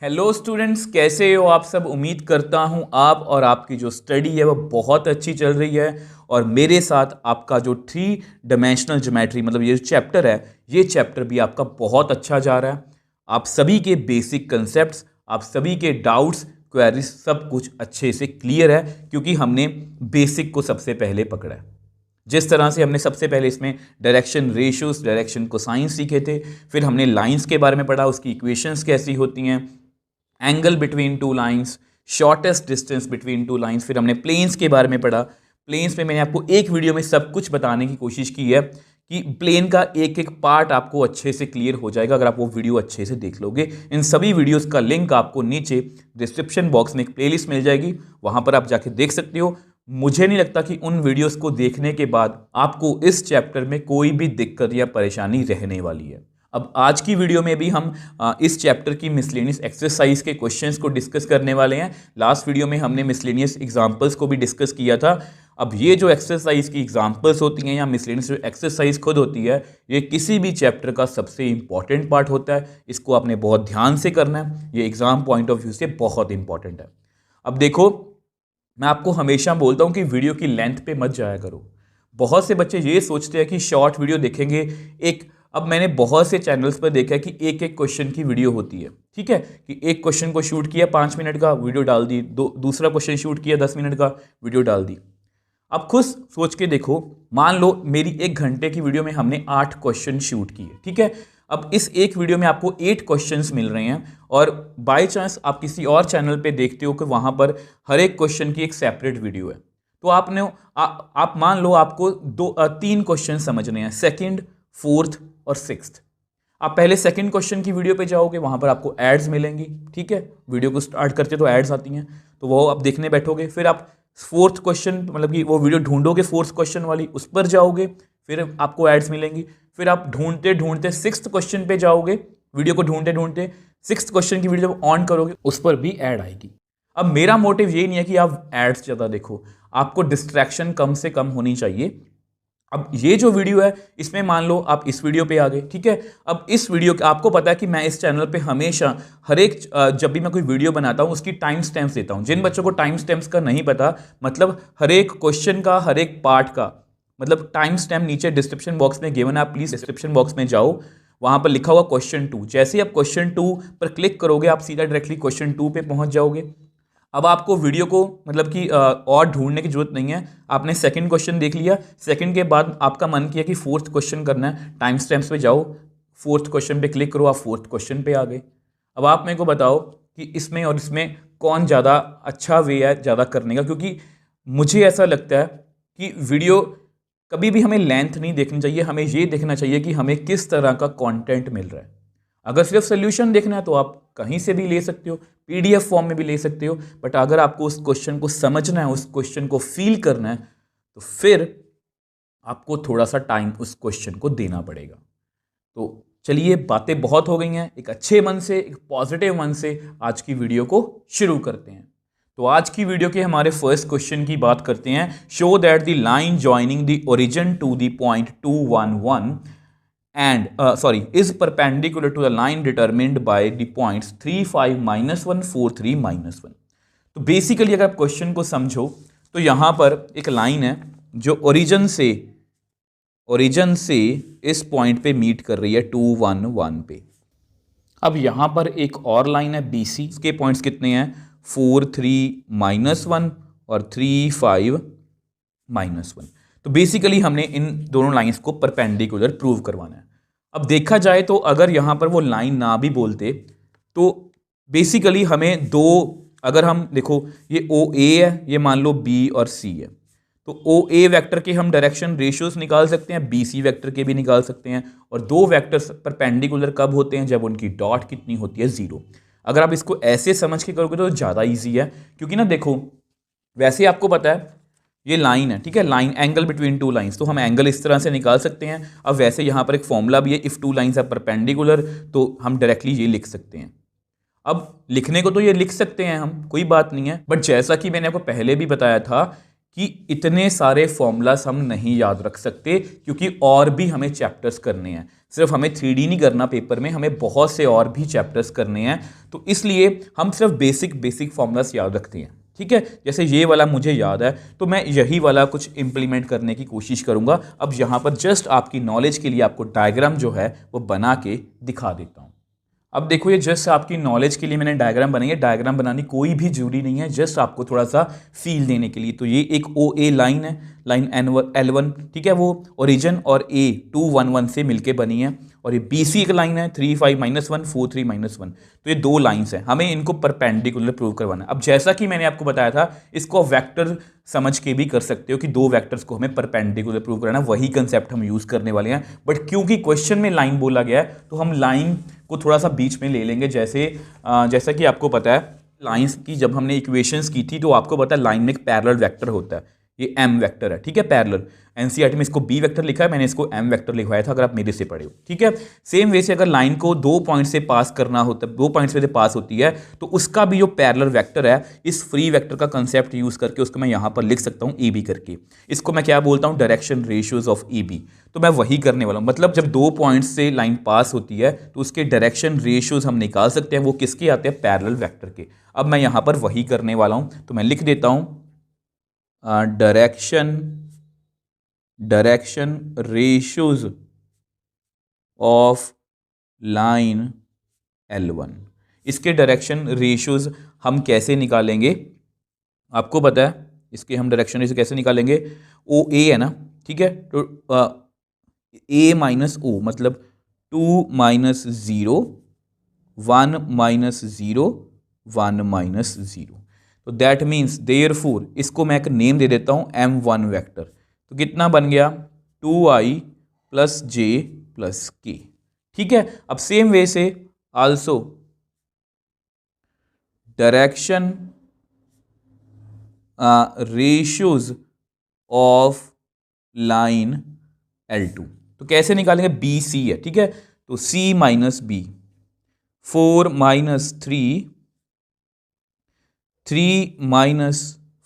Hello students, कैसे हो आप सब। उम्मीद करता हूं आप और आपकी जो स्टडी है वो बहुत अच्छी चल रही है। और मेरे साथ आपका जो 3 डायमेंशनल ज्योमेट्री मतलब ये चैप्टर है, ये चैप्टर भी आपका बहुत अच्छा जा रहा है। आप सभी के बेसिक कंसेप्ट्स, आप सभी के डाउट्स, क्वेरीज सब कुछ अच्छे से क्लियर है, क्योंकि हमने बेसिक को सबसे पहले पकड़ा है। जिस तरह से हमने सबसे पहले इसमें डायरेक्शन रेशियोज, डायरेक्शन कोसाइन सीखे थे, फिर हमने लाइंस के बारे में पढ़ा, उसकी इक्वेशंस कैसी होती हैं, angle between two lines, shortest distance between two lines, फिर हमने प्लेन्स के बारे में पढ़ा। प्लेन्स में मैंने आपको एक वीडियो में सब कुछ बताने की कोशिश की है कि प्लेन का एक एक पार्ट आपको अच्छे से क्लियर हो जाएगा अगर आप वो वीडियो अच्छे से देख लोगे। इन सभी वीडियोस का लिंक आपको नीचे डिस्क्रिप्शन बॉक्स में एक प्लेलिस्ट मिल जाएगी, वहां पर आप जाके देख सकते हो। मुझे नहीं लगता कि उन वीडियोस को देखने के बाद आपको इस चैप्टर में कोई भी दिक्कत या परेशानी रहने वाली है। अब आज की वीडियो में भी हम इस चैप्टर की मिसलेनियस एक्सरसाइज के क्वेश्चंस को डिस्कस करने वाले हैं। लास्ट वीडियो में हमने मिसलेनियस एग्जांपल्स को भी डिस्कस किया था। अब ये जो एक्सरसाइज की एग्जांपल्स होती हैं या मिसलेनियस जो एक्सरसाइज खुद होती है, ये किसी भी चैप्टर का सबसे इंपॉर्टेंट पार्ट होता है। इसको आपने बहुत ध्यान से करना है, ये एग्जाम पॉइंट ऑफ व्यू से बहुत इंपॉर्टेंट है। अब देखो, मैं आपको हमेशा बोलता हूं कि वीडियो की लेंथ पे मत जाया करो। बहुत से बच्चे ये सोचते हैं कि शॉर्ट वीडियो देखेंगे। अब मैंने बहुत से चैनल्स पर देखा है कि एक एक क्वेश्चन की वीडियो होती है, ठीक है, कि एक क्वेश्चन को शूट किया 5 मिनट का, वीडियो डाल दी, दूसरा क्वेश्चन शूट किया 10 मिनट का, वीडियो डाल दी। अब खुद सोच के देखो, मान लो मेरी 1 घंटे की वीडियो में हमने 8 क्वेश्चन शूट किए, ठीक है। अब इस एक वीडियो में आपको 8 क्वेश्चंस मिल रहे हैं, और बाय चांस आप किसी और चैनल पे देखते हो कि वहां पर हर एक क्वेश्चन की एक सेपरेट वीडियो है, तो आप मान लो आपको 3 क्वेश्चन समझने हैं, सेकंड, फोर्थ और सिक्स्थ। आप पहले सेकंड क्वेश्चन की वीडियो पे जाओगे, वहां पर आपको एड्स मिलेंगी, ठीक है। वीडियो को स्टार्ट करते तो एड्स आती हैं, तो वो आप देखने बैठोगे। फिर आप फोर्थ क्वेश्चन मतलब कि वो वीडियो ढूंढोगे फोर्थ क्वेश्चन वाली, उस पर जाओगे, फिर आपको एड्स मिलेंगी। फिर आप ढूंढते ढूंढते सिक्स्थ क्वेश्चन पे जाओगे, वीडियो को ढूंढते ढूंढते सिक्स्थ क्वेश्चन की वीडियो जब ऑन करोगे, उस पर भी ऐड आएगी। अब मेरा मोटिव ये नहीं है कि आप एड्स ज़्यादा देखो, आपको डिस्ट्रैक्शन कम से कम होनी चाहिए। अब ये जो वीडियो है, इसमें मान लो आप इस वीडियो पे आ गए, ठीक है। अब इस वीडियो आपको पता है कि मैं इस चैनल पे हमेशा हर एक जब भी मैं कोई वीडियो बनाता हूं उसकी टाइम स्टैम्प्स देता हूं। जिन बच्चों को टाइम स्टैम्प्स का नहीं पता, मतलब हर एक क्वेश्चन का, हर एक पार्ट का मतलब टाइम स्टैम्प नीचे डिस्क्रिप्शन बॉक्स में गिवन है, आप प्लीज डिस्क्रिप्शन बॉक्स में जाओ, वहां पर लिखा हुआ क्वेश्चन 2। जैसे ही आप क्वेश्चन 2 पर क्लिक करोगे, आप सीधा डायरेक्टली क्वेश्चन 2 पे पहुंच जाओगे। अब आपको वीडियो को मतलब कि और ढूंढने की जरूरत नहीं है। आपने सेकंड क्वेश्चन देख लिया, सेकंड के बाद आपका मन किया कि फोर्थ क्वेश्चन करना है, टाइम स्टैम्प्स पे जाओ, फोर्थ क्वेश्चन पे क्लिक करो, आप फोर्थ क्वेश्चन पे आ गए। अब आप मेरे को बताओ कि इसमें और इसमें कौन ज़्यादा अच्छा वे है ज़्यादा करने का, क्योंकि मुझे ऐसा लगता है कि वीडियो कभी भी हमें लेंथ नहीं देखनी चाहिए, हमें ये देखना चाहिए कि हमें किस तरह का कंटेंट मिल रहा है। अगर सिर्फ सोल्यूशन देखना है तो आप कहीं से भी ले सकते हो, पीडीएफ फॉर्म में भी ले सकते हो, बट अगर आपको उस क्वेश्चन को समझना है, उस क्वेश्चन को फील करना है, तो फिर आपको थोड़ा सा टाइम उस क्वेश्चन को देना पड़ेगा। तो चलिए, बातें बहुत हो गई हैं, एक अच्छे मन से, एक पॉजिटिव मन से आज की वीडियो को शुरू करते हैं। तो आज की वीडियो के हमारे फर्स्ट क्वेश्चन की बात करते हैं। Show that the line joining the origin to the point 211 is perpendicular to the line determined by the points 3, 5, -1, 4, 3, -1। तो बेसिकली अगर आप क्वेश्चन को समझो तो यहां पर एक लाइन है जो ओरिजिन से इस पॉइंट पे मीट कर रही है 211 पे। अब यहां पर एक और लाइन है BC, इसके पॉइंट्स कितने हैं 4, 3, -1 और 3, 5, -1। तो बेसिकली हमने इन दोनों लाइंस को परपेंडिकुलर प्रूव करवाना है। अब देखा जाए तो अगर यहां पर वो लाइन ना भी बोलते तो बेसिकली हमें दो, अगर हम देखो ये OA है, ये मान लो B और C है, तो OA वेक्टर के हम डायरेक्शन रेशियोज निकाल सकते हैं, BC वेक्टर के भी निकाल सकते हैं। और दो वेक्टर्स परपेंडिकुलर कब होते हैं, जब उनकी डॉट कितनी होती है 0। अगर आप इसको ऐसे समझ के करोगे तो ज़्यादा ईजी है, क्योंकि ना देखो वैसे आपको पता है ये लाइन है, ठीक है, line angle between two lines, तो हम एंगल इस तरह से निकाल सकते हैं। अब वैसे यहाँ पर एक फॉर्मूला भी है, if two lines are perpendicular, तो हम डायरेक्टली ये लिख सकते हैं। अब लिखने को तो ये लिख सकते हैं हम, कोई बात नहीं है, बट जैसा कि मैंने आपको पहले भी बताया था कि इतने सारे फॉर्मूलास हम नहीं याद रख सकते, क्योंकि और भी हमें चैप्टर्स करने हैं। सिर्फ हमें 3D नहीं करना पेपर में, हमें बहुत से और भी चैप्टर्स करने हैं। तो इसलिए हम सिर्फ बेसिक फॉर्मूलास याद रखते हैं, ठीक है। जैसे ये वाला मुझे याद है तो मैं यही वाला कुछ इंप्लीमेंट करने की कोशिश करूंगा। अब यहाँ पर जस्ट आपकी नॉलेज के लिए आपको डायग्राम जो है वो बना के दिखा देता हूँ। अब देखो ये जस्ट आपकी नॉलेज के लिए मैंने डायग्राम बनाई है। डायग्राम बनानी कोई भी जरूरी नहीं है, जस्ट आपको थोड़ा सा फील देने के लिए। तो ये एक OA लाइन है, लाइन L1, ठीक है, वो ओरिजिन और A 2 1 1 से मिलके बनी है। और ये BC एक लाइन है 3 5 -1 4 3 -1। तो ये दो लाइंस हैं, हमें इनको परपेंडिकुलर प्रूव करवाना है। अब जैसा कि मैंने आपको बताया था, इसको वेक्टर समझ के भी कर सकते हो कि दो वेक्टर्स को हमें परपेंडिकुलर प्रूव कराना, वही कंसेप्ट हम यूज करने वाले हैं। बट क्योंकि क्वेश्चन में लाइन बोला गया है तो हम लाइन को थोड़ा सा बीच में ले लेंगे। जैसा कि आपको पता है लाइंस की जब हमने इक्वेशंस की थी तो आपको पता है लाइन में एक पैरेलल वेक्टर होता है, ये M वेक्टर है, ठीक है, पैरेलल। एनसीईआरटी में इसको B वेक्टर लिखा है, मैंने इसको M वेक्टर लिखवाया था, अगर आप मेरे से पढ़े हो, ठीक है। सेम वे से अगर लाइन को 2 पॉइंट से पास करना होता है, 2 पॉइंट से पास होती है, तो उसका भी जो पैरेलल वेक्टर है, इस फ्री वेक्टर का कंसेप्ट यूज करके उसको मैं यहां पर लिख सकता हूं AB करके। इसको मैं क्या बोलता हूं, डायरेक्शन रेशियोज ऑफ AB। तो मैं वही करने वाला हूं, मतलब जब 2 पॉइंट्स से लाइन पास होती है तो उसके डायरेक्शन रेशियोज हम निकाल सकते हैं, वो किसके आते हैं, पैरेलल वेक्टर के। अब मैं यहां पर वही करने वाला हूं, तो मैं लिख देता हूं direction ratios of line L1। इसके डायरेक्शन रेशियोज हम कैसे निकालेंगे, आपको पता है। इसके हम डायरेक्शन रेशियो कैसे निकालेंगे, OA है ना, ठीक है। तो A - O मतलब 2 - 0 1 - 0 1 - 0। तो दैट मीन्स देयरफॉर इसको मैं एक नेम दे देता हूं M1 वेक्टर। तो कितना बन गया, 2I + J + K, ठीक है। अब सेम वे से also direction ratios of line L2। तो कैसे निकालेंगे, BC है, ठीक है। तो C - B 4 - 3 3 -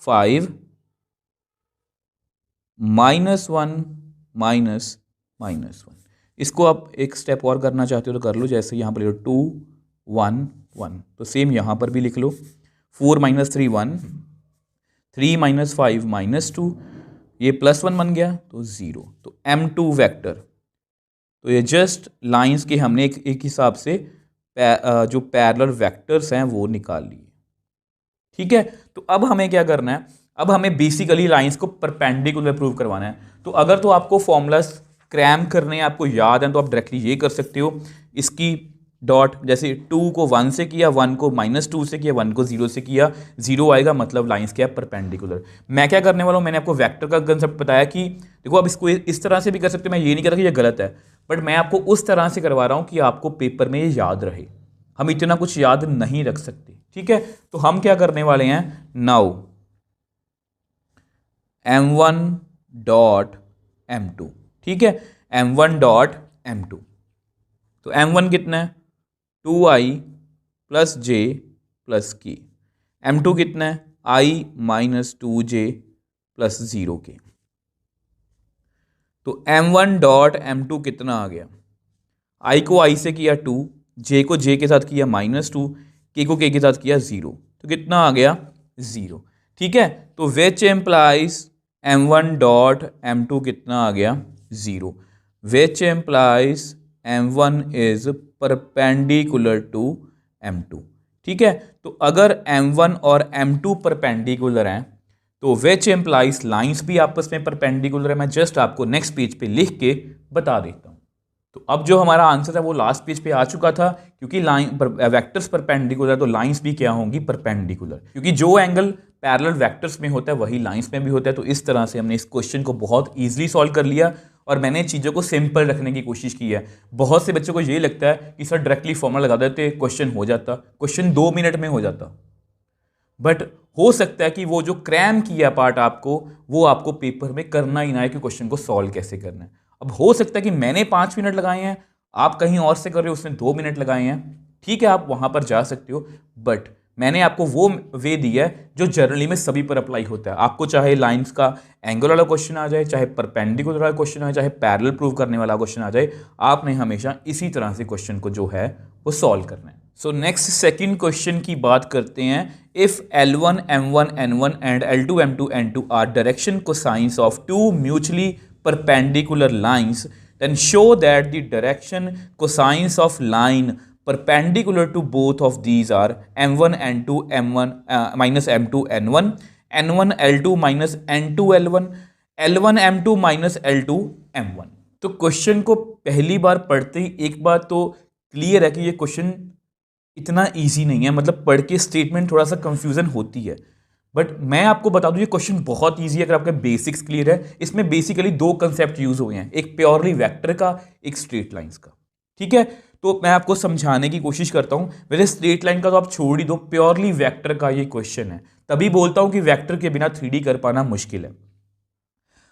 5 -1 -1। इसको आप एक स्टेप और करना चाहते हो तो कर लो, जैसे यहाँ पर 2 1 1। तो सेम यहाँ पर भी लिख लो, 4 - 3 1 3 - 5 -2, ये +1 बन गया तो 0। तो M2 वेक्टर, तो ये जस्ट लाइंस के हमने एक हिसाब से जो पैरेलल वेक्टर्स हैं वो निकाल लिए, ठीक है। तो अब हमें क्या करना है, अब हमें बेसिकली लाइंस को परपेंडिकुलर प्रूव करवाना है। तो अगर तो आपको फॉर्मूलास क्रैम करने हैं, आपको याद है, तो आप डायरेक्टली ये कर सकते हो। इसकी डॉट, जैसे 2 को 1 से किया, 1 को -2 से किया, 1 को 0 से किया, 0 आएगा मतलब लाइंस क्या है, परपेंडिकुलर। मैं क्या करने वाला हूँ, मैंने आपको वेक्टर का कंसेप्ट बताया कि देखो अब इसको इस तरह से भी कर सकते हो, मैं ये नहीं कह रहा कि ये गलत है, बट मैं आपको उस तरह से करवा रहा हूँ कि आपको पेपर में ये याद रहे। हम इतना कुछ याद नहीं रख सकते, ठीक है। तो हम क्या करने वाले हैं, नाउ M1 डॉट M2, ठीक है, M1 डॉट M2। तो M1 कितना है, 2I + J + K। M2 कितना है, I - 2J + 0K। तो M1 डॉट M2 कितना आ गया, I को I से किया 2, J को J के साथ किया -2, K को K के साथ किया 0, तो कितना आ गया, 0, ठीक है। तो which implies M1 dot M2 कितना आ गया, 0, which implies M1 is perpendicular to M2, ठीक है। तो अगर M1 और M2 परपेंडिकुलर हैं तो विच एम्प्लाइज लाइंस भी आपस में परपेंडिकुलर है। मैं जस्ट आपको नेक्स्ट पेज पे लिख के बता देता हूं। तो अब जो हमारा आंसर है वो लास्ट पेज पे आ चुका था, क्योंकि लाइन वेक्टर्स परपेंडिकुलर तो लाइंस भी क्या होंगी, परपेंडिकुलर, क्योंकि जो एंगल पैरेलल वेक्टर्स में होता है वही लाइंस में भी होता है। तो इस तरह से हमने इस क्वेश्चन को बहुत ईजिली सॉल्व कर लिया और मैंने चीज़ों को सिंपल रखने की कोशिश की है। बहुत से बच्चों को ये लगता है कि सर डायरेक्टली फॉर्मूला लगा देते क्वेश्चन हो जाता, क्वेश्चन 2 मिनट में हो जाता, बट हो सकता है कि वो जो क्रैम किया पार्ट आपको, वो आपको पेपर में करना ही ना है कि क्वेश्चन को सॉल्व कैसे करना है। अब हो सकता है कि मैंने 5 मिनट लगाए हैं, आप कहीं और से कर रहे हो उसने 2 मिनट लगाए हैं, ठीक है, आप वहां पर जा सकते हो, बट मैंने आपको वो वे दिया है जो जनरली में सभी पर अप्लाई होता है। आपको चाहे लाइंस का एंगल वाला क्वेश्चन आ जाए, चाहे परपेंडिकुलर वाला क्वेश्चन आ जाए, चाहे पैरेलल प्रूव करने वाला क्वेश्चन आ जाए, आपने हमेशा इसी तरह से क्वेश्चन को जो है वो सॉल्व करना है। सो नेक्स्ट सेकंड क्वेश्चन की बात करते हैं। If L1 M1 N1 and L2 M2 N2 are direction cosines of two mutually perpendicular lines, then show that the direction cosines of line perpendicular to both of these are m1 n2 m1 minus m2 n1, n1 l2 minus n2 l1, l1 m2 minus l2 m1। तो question को पहली बार पढ़ते ही एक बात तो clear है कि ये क्वेश्चन इतना इजी नहीं है, मतलब पढ़ के स्टेटमेंट थोड़ा सा कंफ्यूजन होती है, बट मैं आपको बता दूं ये क्वेश्चन बहुत इजी है अगर आपके बेसिक्स क्लियर है। इसमें बेसिकली दो कंसेप्ट यूज हुए हैं, एक प्योरली वेक्टर का, एक स्ट्रेट लाइंस का। ठीक है, तो मैं आपको समझाने की कोशिश करता हूं। वैसे स्ट्रेट लाइन का तो आप छोड़ ही दो, प्योरली वेक्टर का ये क्वेश्चन है, तभी बोलता हूं कि वेक्टर के बिना 3D कर पाना मुश्किल है।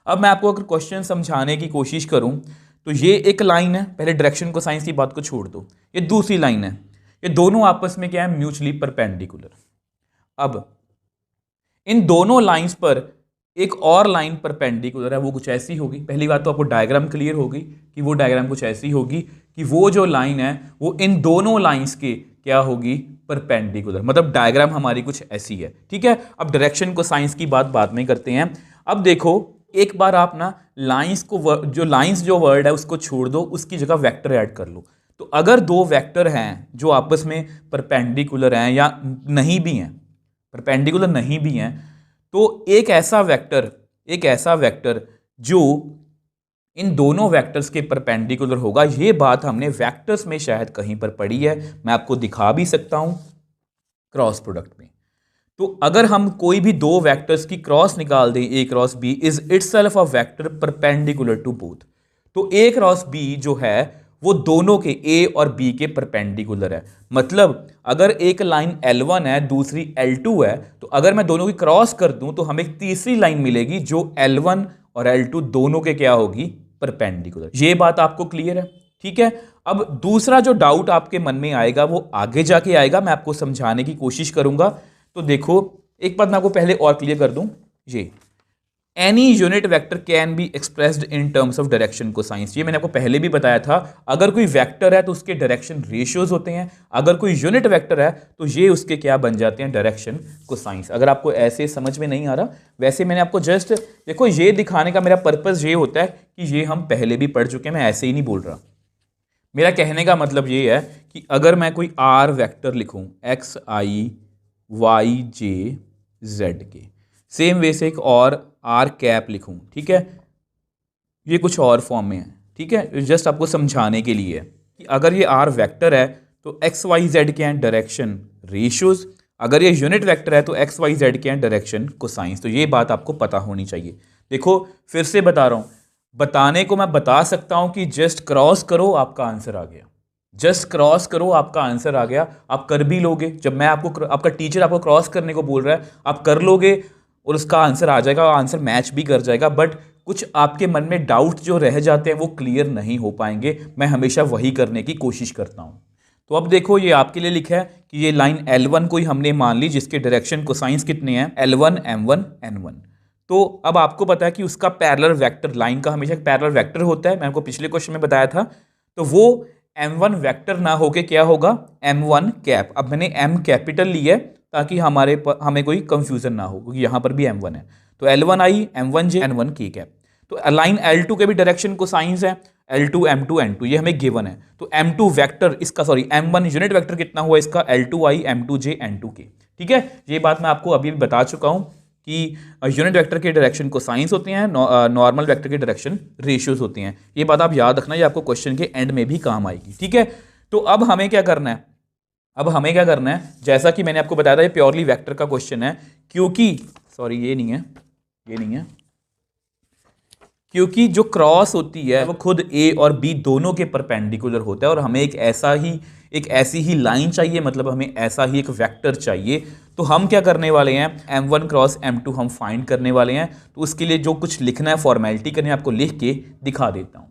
अब मैं आपको अगर क्वेश्चन समझाने की कोशिश करूं तो ये एक लाइन है, पहले डायरेक्शन को साइंस की बात को छोड़ दो, ये दूसरी लाइन है, ये दोनों आपस में क्या है, म्यूचुअली परपेंडिकुलर। अब इन दोनों लाइंस पर एक और लाइन परपेंडिकुलर है, वो कुछ ऐसी होगी। पहली बात तो आपको डायग्राम क्लियर होगी कि वो डायग्राम कुछ ऐसी होगी कि वो जो लाइन है वो इन दोनों लाइंस के क्या होगी, परपेंडिकुलर, मतलब डायग्राम हमारी कुछ ऐसी है। ठीक है, अब डायरेक्शन को साइंस की बात बाद में करते हैं। अब देखो एक बार आप ना लाइंस को जो वर्ड है उसको छोड़ दो, उसकी जगह वेक्टर ऐड कर लो। तो अगर दो वेक्टर हैं जो आपस में परपेंडिकुलर हैं या नहीं भी हैं, परपेंडिकुलर नहीं भी हैं, तो एक ऐसा वेक्टर जो इन दोनों वेक्टर्स के परपेंडिकुलर होगा, ये बात हमने वेक्टर्स में शायद कहीं पर पढ़ी है, मैं आपको दिखा भी सकता हूं क्रॉस प्रोडक्ट में। तो अगर हम कोई भी दो वेक्टर्स की क्रॉस निकाल दें, A cross B is itself a vector perpendicular to both, तो ए क्रॉस बी जो है वो दोनों के ए और बी के परपेंडिकुलर है। मतलब अगर एक लाइन L1 है दूसरी L2 है, तो अगर मैं दोनों की क्रॉस कर दूं तो हमें एक तीसरी लाइन मिलेगी जो L1 और L2 दोनों के क्या होगी, परपेंडिकुलर। ये बात आपको क्लियर है? ठीक है, अब दूसरा जो डाउट आपके मन में आएगा वो आगे जाके आएगा, मैं आपको समझाने की कोशिश करूंगा। तो देखो एक बात मैं आपको पहले और क्लियर कर दूं, ये any unit vector can be expressed in terms of direction cosines. ये मैंने आपको पहले भी बताया था, अगर कोई वेक्टर है तो उसके डायरेक्शन रेशियोज होते हैं, अगर कोई यूनिट वेक्टर है तो ये उसके क्या बन जाते हैं, डायरेक्शन कोसाइंस। अगर आपको ऐसे समझ में नहीं आ रहा, वैसे मैंने आपको जस्ट देखो ये दिखाने का मेरा पर्पस ये होता है कि ये हम पहले भी पढ़ चुके हैं, मैं ऐसे ही नहीं बोल रहा। मेरा कहने का मतलब ये है कि अगर मैं कोई आर वेक्टर लिखूं एक्स आई वाई जे जेड के, सेम वे से एक और आर कैप लिखूं, ठीक है, ये कुछ और फॉर्म में है। ठीक है, जस्ट आपको समझाने के लिए कि अगर ये आर वेक्टर है तो एक्स वाई जेड के हैं डायरेक्शन रेशियोज, अगर ये यूनिट वेक्टर है तो एक्स वाई जेड के हैं डायरेक्शन कोसाइंस। तो ये बात आपको पता होनी चाहिए। देखो फिर से बता रहा हूं, बताने को मैं बता सकता हूं कि जस्ट क्रॉस करो आपका आंसर आ गया, जस्ट क्रॉस करो आपका आंसर आ गया, आप कर भी लोगे। जब मैं आपको, आपका टीचर आपको क्रॉस करने को बोल रहा है, आप कर लोगे और उसका आंसर आ जाएगा, आंसर मैच भी कर जाएगा। बट कुछ आपके मन में डाउट जो रह जाते हैं वो क्लियर नहीं हो पाएंगे, मैं हमेशा वही करने की कोशिश करता हूं। तो अब देखो ये आपके लिए लिखा है कि ये लाइन L1 कोई हमने मान ली जिसके डायरेक्शन कोसाइंस कितने हैं, L1 M1 N1। तो अब आपको पता है कि उसका पैरेलल वेक्टर, लाइन का हमेशा एक पैरेलल वेक्टर होता है, मैंने आपको पिछले क्वेश्चन में बताया था। तो वो M1 वेक्टर ना होके क्या होगा, M1 कैप। अब मैंने M कैपिटल लिया है ताकि हमें कोई कंफ्यूजन ना हो, क्योंकि यहां पर भी M1 है। तो L1I M1J N1 K cap. तो लाइन L2 के भी डायरेक्शन कोसाइंस है, L2 M2 N2, ये हमें गिवन है। तो M2 वेक्टर इसका, सॉरी M1 यूनिट वेक्टर कितना हुआ इसका, L2I M2J N2K। ठीक है, ये बात मैं आपको अभी भी बता चुका हूं कि यूनिट वेक्टर के डायरेक्शन कोसाइंस होते हैं, नॉर्मल वेक्टर के डायरेक्शन रेशियोज होते हैं। ये बात आप याद रखना, ये आपको क्वेश्चन के एंड में भी काम आएगी। ठीक है, तो अब हमें क्या करना है, जैसा कि मैंने आपको बताया था ये प्योरली वेक्टर का क्वेश्चन है, क्योंकि सॉरी ये नहीं है, क्योंकि जो क्रॉस होती है वो खुद ए और बी दोनों के परपेंडिकुलर होता है, और हमें एक ऐसी ही लाइन चाहिए, मतलब हमें ऐसा ही एक वेक्टर चाहिए। तो हम क्या करने वाले हैं, M1 क्रॉस M2 हम फाइंड करने वाले हैं। तो उसके लिए जो कुछ लिखना है, फॉर्मेलिटी करनी है, आपको लिख के दिखा देता हूं।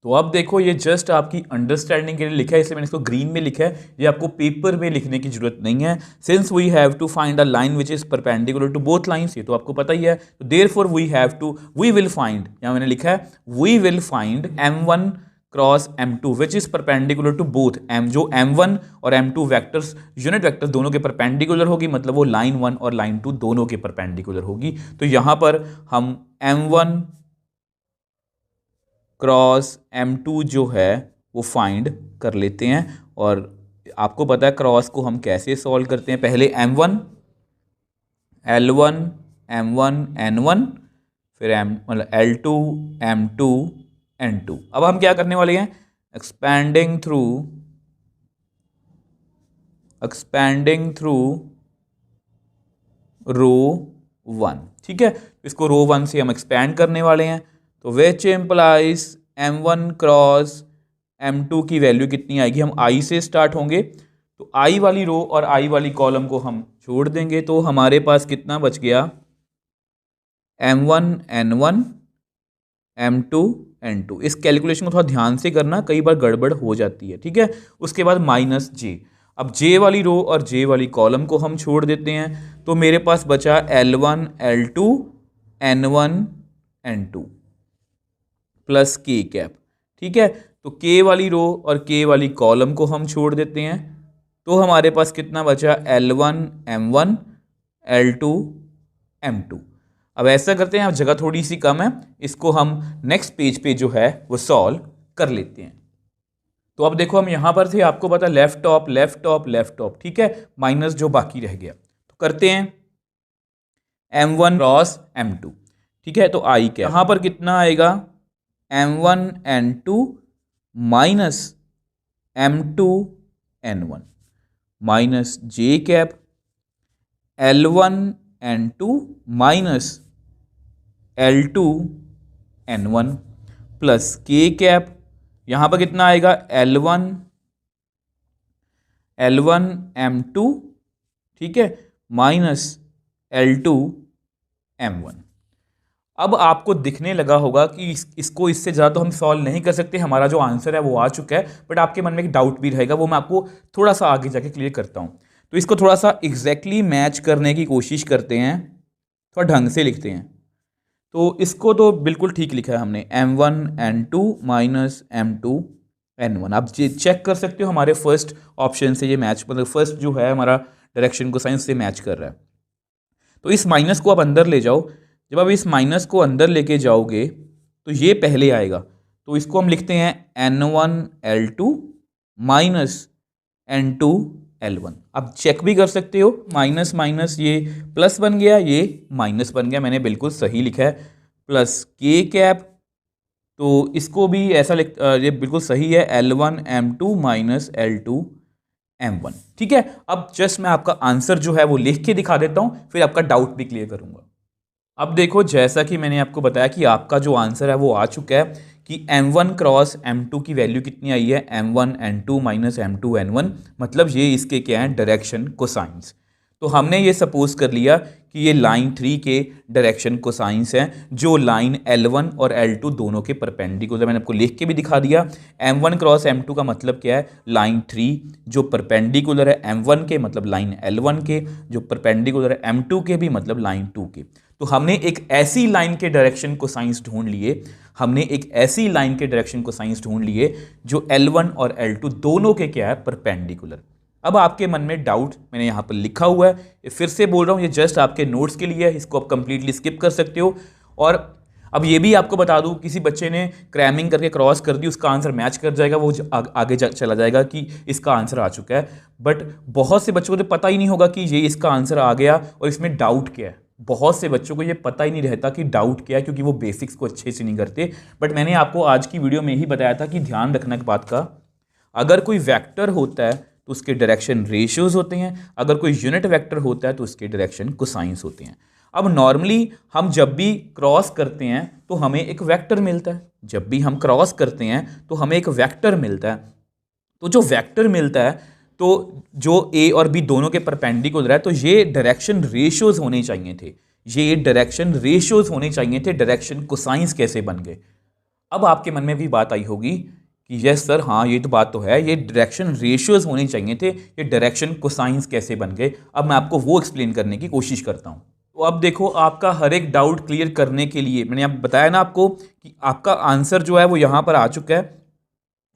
तो अब देखो ये जस्ट आपकी अंडरस्टैंडिंग के लिए लिखा है, इसलिए मैंने इसको ग्रीन में लिखा है, ये आपको पेपर में लिखने की जरूरत नहीं है। Since we have to find a line which is perpendicular to both lines, ये तो आपको पता ही है, तो देयरफॉर वी विल फाइंड, यहाँ मैंने लिखा है we will find m1 cross m2 which is perpendicular to both जो m1 और m2 वेक्टर्स यूनिट वेक्टर्स दोनों के परपेंडिकुलर होगी, मतलब वो लाइन 1 और लाइन 2 दोनों के परपेंडिकुलर होगी। तो यहां पर हम m1 क्रॉस m2 जो है वो फाइंड कर लेते हैं। और आपको पता है क्रॉस को हम कैसे सॉल्व करते हैं, पहले m1 L1 m1 n1 फिर मतलब L2 m2 n2। अब हम क्या करने वाले हैं, एक्सपैंडिंग थ्रू रो 1, ठीक है, इसको रो 1 से हम एक्सपैंड करने वाले हैं। तो which implies m1 cross m2 की वैल्यू कितनी आएगी, हम i से स्टार्ट होंगे, तो i वाली रो और i वाली कॉलम को हम छोड़ देंगे, तो हमारे पास कितना बच गया, m1 n1 m2 n2। इस कैलकुलेशन को थोड़ा ध्यान से करना, कई बार गड़बड़ हो जाती है, ठीक है। उसके बाद माइनस j, अब j वाली रो और j वाली कॉलम को हम छोड़ देते हैं, तो मेरे पास बचा L1 L2 n1 n2 plus k cap, ठीक है। तो k वाली रो और k वाली कॉलम को हम छोड़ देते हैं, तो हमारे पास कितना बचा, L1 m1 L2 m2। अब ऐसा करते हैं, अब जगह थोड़ी सी कम है, इसको हम नेक्स्ट पेज पे जो है वो सॉल्व कर लेते हैं। तो अब देखो हम यहां पर थे, आपको पता left top left top left top, ठीक है, माइनस जो बाकी रह गया, तो करते हैं m1 क्रॉस m2, ठीक है। तो आई क्या, यहां पर कितना आएगा, m1 n2 minus m2 n1 minus j cap L1 n2 minus L2 n1 plus k cap, यहां पर कितना आएगा, L1 m2, ठीक है, माइनस L2 m1। अब आपको दिखने लगा होगा कि इसको इससे ज़्यादा तो हम सॉल्व नहीं कर सकते, हमारा जो आंसर है वो आ चुका है, बट आपके मन में एक डाउट भी रहेगा, वो मैं आपको थोड़ा सा आगे जाके क्लियर करता हूँ। तो इसको थोड़ा सा एग्जैक्टली मैच करने की कोशिश करते हैं, थोड़ा ढंग से लिखते हैं। तो इसको तो बिल्कुल ठीक लिखा है हमने, m1 n2 minus m2 n1। आप चेक कर सकते हो हमारे फर्स्ट ऑप्शन से ये मैच, मतलब फर्स्ट जो है हमारा डायरेक्शन को साइंस से मैच कर रहा है। तो इस माइनस को आप अंदर ले जाओ, जब आप इस माइनस को अंदर लेके जाओगे तो ये पहले आएगा, तो इसको हम लिखते हैं n1 L2 minus n2 L1। आप चेक भी कर सकते हो, माइनस माइनस ये प्लस बन गया, ये माइनस बन गया, मैंने बिल्कुल सही लिखा है, प्लस k कैप, तो इसको भी ऐसा ये बिल्कुल सही है, L1 m2 minus L2 m1, ठीक है। अब जस्ट मैं आपका आंसर जो है वो लिख के दिखा देता हूं, फिर आपका डाउट भी क्लियर करूंगा। अब देखो जैसा कि मैंने आपको बताया कि आपका जो आंसर है वो आ चुका है कि m1 क्रॉस m2 की वैल्यू कितनी आई है, m1 n2 minus m2 n1, मतलब ये इसके क्या है, डायरेक्शन कोसाइंस। तो हमने ये सपोज कर लिया कि ये लाइन 3 के डायरेक्शन कोसाइंस हैं, जो लाइन L1 और L2 दोनों के परपेंडिकुलर, मैंने आपको लिख के भी दिखा दिया। m1 क्रॉस m2 का मतलब क्या है, लाइन 3 जो परपेंडिकुलर है m1 के, मतलब लाइन L1 के, जो परपेंडिकुलर है m2 के भी, मतलब लाइन 2 के। तो हमने एक ऐसी लाइन के डायरेक्शन कोसाइंस ढूंढ लिए, हमने एक ऐसी लाइन के डायरेक्शन कोसाइंस ढूंढ लिए जो L1 और L2 दोनों के क्या है, परपेंडिकुलर। अब आपके मन में डाउट मैंने यहाँ पर लिखा हुआ है, फिर से बोल रहा हूँ, ये जस्ट आपके नोट्स के लिए है, इसको आप कंप्लीटली स्किप कर सकते हो। और अब ये भी आपको बता दूँ, किसी बच्चे ने क्रैमिंग करके क्रॉस कर दी, उसका आंसर मैच कर जाएगा, वो आगे चला जाएगा कि इसका आंसर आ चुका है। बट बहुत से बच्चों को तो पता ही नहीं होगा कि ये इसका आंसर आ गया और इसमें डाउट क्या है। बहुत से बच्चों को ये पता ही नहीं रहता कि डाउट क्या है, क्योंकि वो बेसिक्स को अच्छे से नहीं करते। बट मैंने आपको आज की वीडियो में ही बताया था कि ध्यान रखना एक बात का, अगर कोई वेक्टर होता है तो उसके डायरेक्शन रेशियोज होते हैं, अगर कोई यूनिट वेक्टर होता है तो उसके डायरेक्शन कोसाइंस होते हैं। अब नॉर्मली हम जब भी क्रॉस करते हैं तो हमें एक वेक्टर मिलता है, जब भी हम क्रॉस करते हैं तो हमें एक वेक्टर मिलता है। तो जो वेक्टर मिलता है, तो जो ए और बी दोनों के परपेंडिकुलर है, तो ये डायरेक्शन रेशियोज होने चाहिए थे, ये डायरेक्शन रेशियोज होने चाहिए थे। डायरेक्शन कोसाइंस कैसे बन गए? अब आपके मन में भी बात आई होगी कि यस सर, हाँ ये तो बात तो है, ये डायरेक्शन रेशियोज होने चाहिए थे, ये डायरेक्शन कोसाइंस कैसे बन गए। अब मैं आपको वो एक्सप्लेन करने की कोशिश करता हूँ। तो अब देखो, आपका हर एक डाउट क्लियर करने के लिए मैंने अब बताया ना आपको कि आपका आंसर जो है वो यहाँ पर आ चुका है,